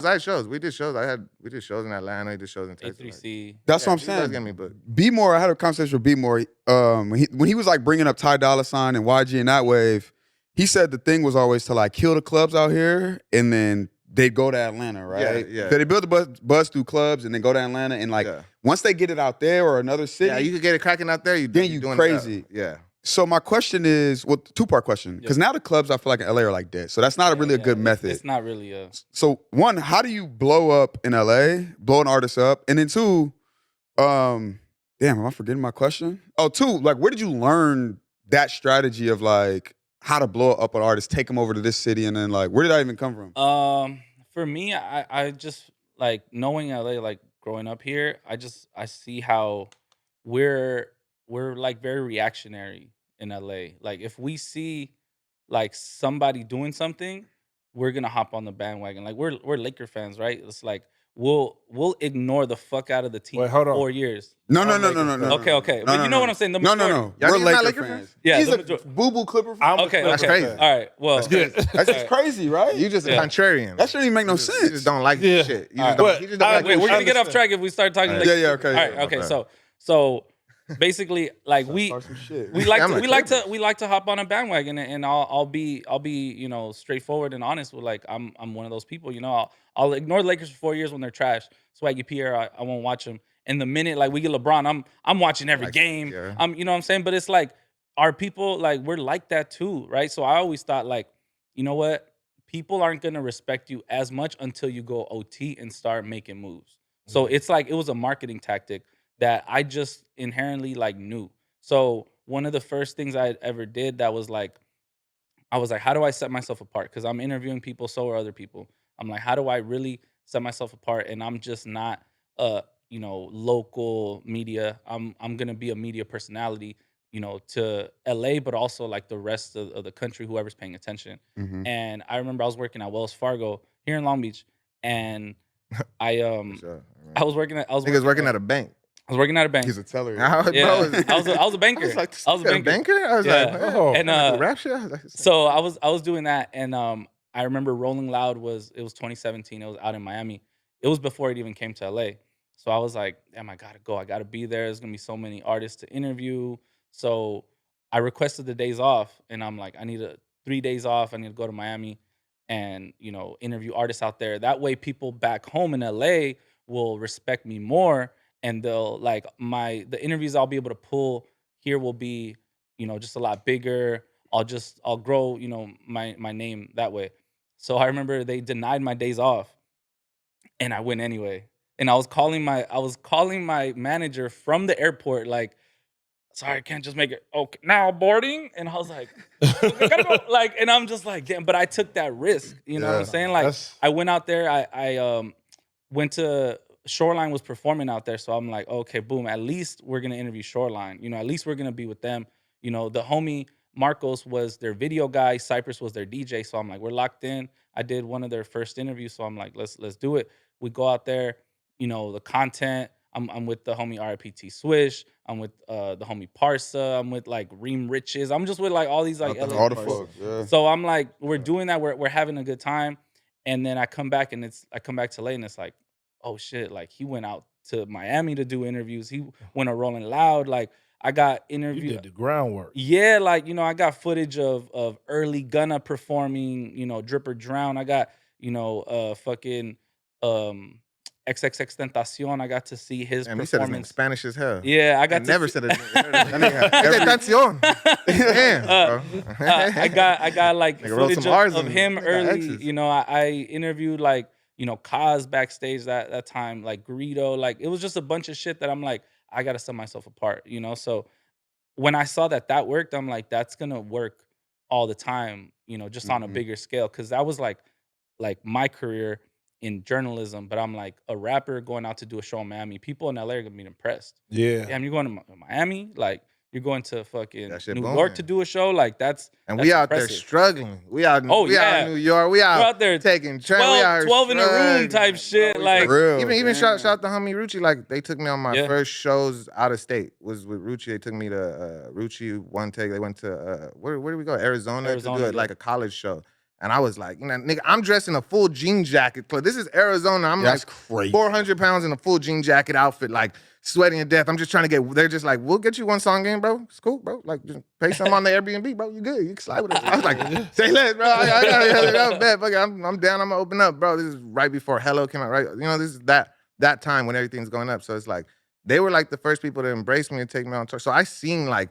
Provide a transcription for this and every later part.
I had shows. We did shows. We did shows in Atlanta. We did shows in Texas. A3C. That's what I'm saying. B More. I had a conversation with B More. When he was like bringing up Ty Dolla $ign and YG and that wave, he said the thing was always to like kill the clubs out here and then they'd go to Atlanta, right? Yeah. So they build the buzz through clubs and then go to Atlanta and like once they get it out there or another city, you could get it cracking out there. Then you crazy. Yeah. So my question is, well, two-part question, because now the clubs I feel like in LA are like dead. So that's not really a good method. It's not really a. So one, how do you blow up in LA, blow an artist up, and then two, damn, am I forgetting my question? Oh, two, like where did you learn that strategy of like how to blow up an artist, take them over to this city, and then like where did that even come from? For me, I just like knowing LA, like growing up here, I see how we're like very reactionary in LA. Like if we see like somebody doing something, we're gonna hop on the bandwagon. Like we're Laker fans, right? It's like we'll ignore the fuck out of the team Wait, hold for on. 4 years. No. Okay. But you know what I'm saying? The No. majority- We're Y'all not Laker Laker fans. fans? Yeah, He's the a boo-boo Clipper fan. Okay. That's crazy. All right. Well, That's good. That's just crazy, right? You just a Yeah. contrarian. That shouldn't even make no You sense. just don't like Yeah. shit. You All just right. don't, you just don't like wait, we're shit. gonna get off track if we start talking. Yeah. Like, Yeah, okay. All right, Yeah, okay. okay. So basically, like we Start some shit. we like I'm to like we like to Clippers. we like to hop on a bandwagon, and I'll be straightforward and honest with like I'm one of those people. I'll ignore the Lakers for 4 years when they're trash. Swaggy Pierre, I won't watch them. And the minute like we get LeBron, I'm watching every Like, game. yeah. You know what I'm saying? But it's like our people like we're like that too, right? So I always thought like, you know what? People aren't gonna respect you as much until you go OT and start making moves. So it's like it was a marketing tactic that I just inherently like knew. So one of the first things I ever did that was like, I was like, how do I set myself apart? Because I'm interviewing people, so are other people. I'm like, how do I really set myself apart? And I'm just not local media. I'm gonna be a media personality, to LA, but also like the rest of the country, whoever's paying attention. Mhm. And I remember I was working at Wells Fargo here in Long Beach, and I Sure. was working Niggas working at a bank. I was working at a bank. He's a teller. Yeah. Yeah, Bro, I was a banker. I was like, I was a banker. I was Yeah. like, Oh. And rap shit? I was like, so I was doing that, and I remember Rolling Loud was 2017. It was out in Miami. It was before it even came to LA. So I was like, damn, I gotta go. I gotta be there. There's gonna be so many artists to interview. So I requested the days off, and I'm like, I need 3 days off. I need to go to Miami and interview artists out there. That way, people back home in LA will respect me more, and they'll like the interviews I'll be able to pull here will be just a lot bigger. I'll grow my name that way. So I remember they denied my days off, and I went anyway. And I was calling my manager from the airport like, sorry, I can't just make it. Okay, now boarding. And I was like, I gotta go. Like, and I'm just like, damn. But I took that risk. You know what I'm saying? Like, I went out there. I went to Shoreline was performing out there, so I'm like, okay, boom. At least we're gonna interview Shoreline. At least we're gonna be with them. The homie Marcos was their video guy. Cypress was their DJ. So I'm like, we're locked in. I did one of their first interviews, so I'm like, let's do it. We go out there. The content. I'm with the homie RIPT Swish. I'm with the homie Parsa. I'm with like Reem Riches. I'm just with like all these like LA all the people. folks. Yeah. So I'm like, we're doing that. We're having a good time. And then I come back to LA and it's like, oh shit, like he went out to Miami to do interviews. He went to Rolling Loud. Like I got interviewed. You did the groundwork. Yeah, like, I got footage of early Gunna performing, Drip or Drown. I got, fucking XXX Tentacion. I got to see his damn, he said his name performance. Spanish as hell. Yeah, I I got to never see- said it. Tentacion. Damn, bro. I got like Nigga wrote footage some R's of and him got early. X's. I interviewed like, Kaz backstage that time, like Greedo. Like it was just a bunch of shit that I'm like, I gotta set myself apart, So when I saw that worked, I'm like, that's gonna work all the time, just on a bigger scale. Cause that was like my career in journalism, but I'm like a rapper going out to do a show in Miami. People in LA are gonna be impressed. Yeah. Damn, you're going to Miami? Like you're going to fucking That shit New booming. York to do a show? Like that's We out there impressive. struggling. We out in New York. We We're out out there taking train. We out 12 here in a room struggling. type shit. Bro, Like For real. even shout out to homie Rucci. Like they took me on my Yeah. first shows out of state. Was with Rucci. They took me to Rucci one take. They went to where did we go? Arizona to do Arizona, it, like a college show. And I was like, you know, nigga, I'm dressed in a full jean jacket. This is Arizona. I'm That's like crazy. 400 pounds in a full jean jacket outfit, like sweating to death. I'm just trying to get, they're just like, we'll get you one song in, bro. It's cool, bro. Like, just pay something on the Airbnb, bro. You good. You can slide with us. I was like, say less, bro. I got it. Bet. Fuck it. I'm down. I'm going to open up, bro. This is right before Hello came out, right? You know, this is that time when everything's going up. So it's like, they were like the first people to embrace me and take me on tour. So I seen like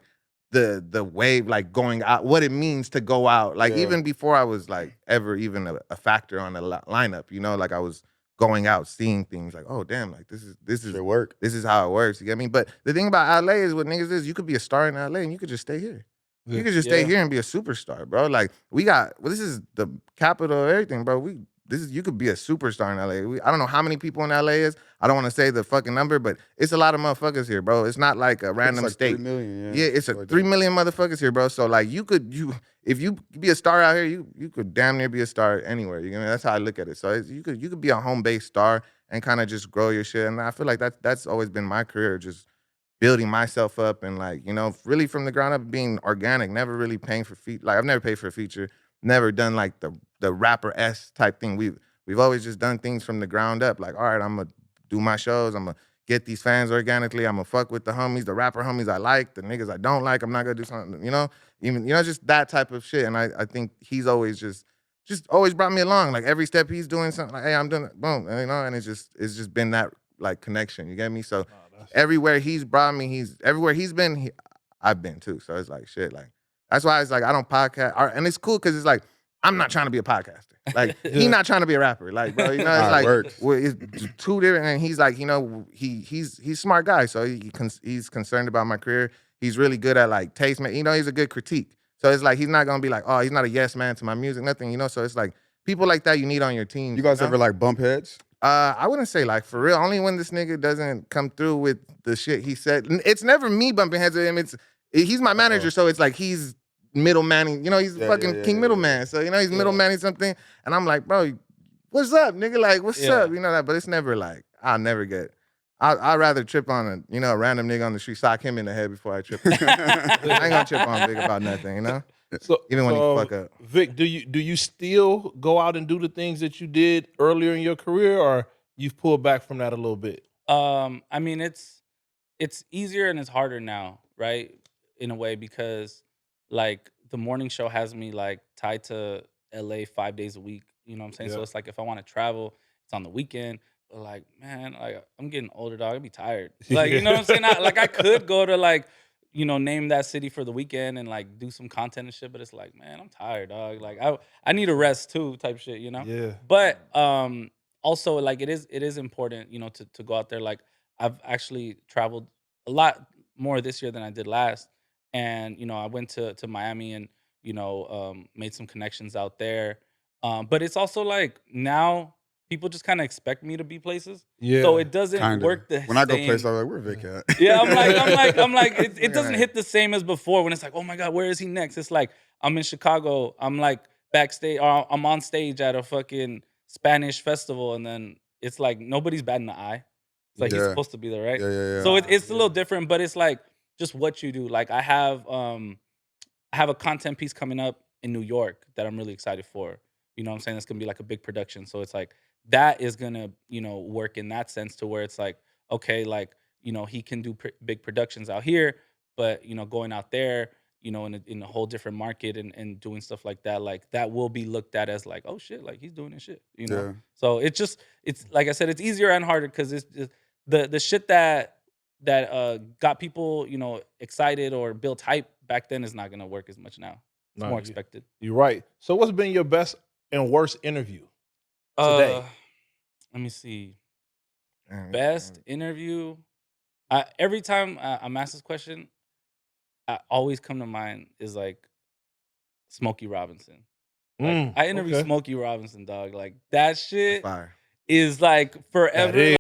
the wave, like going out, what it means to go out. Like even before I was like ever even a factor on the lineup, you know, like I was going out, seeing things like, oh damn, like this is work. This is how it works. You get me? But the thing about LA is what niggas is, you could be a star in LA and you could just stay here. You could just stay here and be a superstar, bro. Like this is the capital of everything, bro. You could be a superstar in LA. I don't know how many people in LA is. I don't want to say the fucking number, but it's a lot of motherfuckers here, bro. It's not like a random like state. 3 million, yeah, it's a 3 million motherfuckers here, bro. So like if you be a star out here, you could damn near be a star anywhere. You know, that's how I look at it. So you could be a home based star and kind of just grow your shit. And I feel like that's always been my career, just building myself up and like, you know, really from the ground up, being organic, never really paying for like I've never paid for a feature, never done like the rapper-esque type thing. We've always just done things from the ground up. Like, all right, I'm gonna do my shows, I'm gonna get these fans organically, I'm gonna fuck with the homies, the rapper homies I like, the niggas I don't like, I'm not gonna do something, you know, just that type of shit. And I think he's always just always brought me along. Like every step he's doing something, like, hey, I'm doing it, boom, you know, and it's just been that like connection, you get me? So everywhere he's brought me, everywhere he's been, I've been too. So it's like shit. Like that's why it's like I don't podcast, and it's cool because it's like I'm not trying to be a podcaster. Like he's not trying to be a rapper. Like bro, you know, it's like it's two different. And he's like, you know, he's a smart guy, so he's concerned about my career. He's really good at like taste, you know, he's a good critique. So it's like he's not gonna be like, oh, he's not a yes man to my music, nothing, you know. So it's like people like that you need on your team. You guys ever like bump heads? I wouldn't say like for real. Only when this nigga doesn't come through with the shit he said. It's never me bumping heads with him. He's my manager, so it's like he's middlemaning. You know, he's fucking king middleman. So you know he's middlemaning something, and I'm like, bro, what's up, nigga? Like, what's up? You know that, but it's never like I'll never get. I'd rather trip on a random nigga on the street, sock him in the head before I trip. I ain't gonna trip on Vic about nothing, you know. So even when you fuck up. Vic, do you still go out and do the things that you did earlier in your career, or you've pulled back from that a little bit? I mean, it's easier and it's harder now, right? In a way, because like the morning show has me like tied to LA 5 days a week. You know what I'm saying? So it's like if I want to travel, it's on the weekend. But like, man, like I'm getting older, dog. I'd be tired. Like, you know what I'm saying? I could go to like, you know, name that city for the weekend and like do some content and shit. But it's like, man, I'm tired, dog. Like I need a rest too, type shit, you know? Yeah. But also like it is important, you know, to go out there. Like I've actually traveled a lot more this year than I did last. And, you know, I went to Miami and, you know, made some connections out there. But it's also like now people just kind of expect me to be places. Yeah. So it doesn't work the When I go same. places, I'm like, where Vic at? Yeah, I'm like, it doesn't hit the same as before when it's like, oh my God, where is he next? It's like, I'm in Chicago, I'm like backstage, or I'm on stage at a fucking Spanish festival, and then it's like nobody's batting the eye. It's like he's supposed to be there, right? Yeah. So it's a little different, but it's like just what you do. Like I have a content piece coming up in New York that I'm really excited for. You know what I'm saying? It's gonna be like a big production. So it's like that is gonna, you know, work in that sense to where it's like, okay, like, you know, he can do big productions out here, but, you know, going out there, you know, in a whole different market and doing stuff like that will be looked at as like, oh shit, like he's doing his shit, you know? Yeah. So it's like I said, it's easier and harder because it's just the shit that got people, you know, excited or built hype back then is not gonna work as much now. It's more expected. You're right. So what's been your best and worst interview today? Let me see. Best interview. Every time I'm asked this question, I always come to mind is like Smokey Robinson. Like, I interviewed Smokey Robinson, dog. Like that shit Fire. is like forever.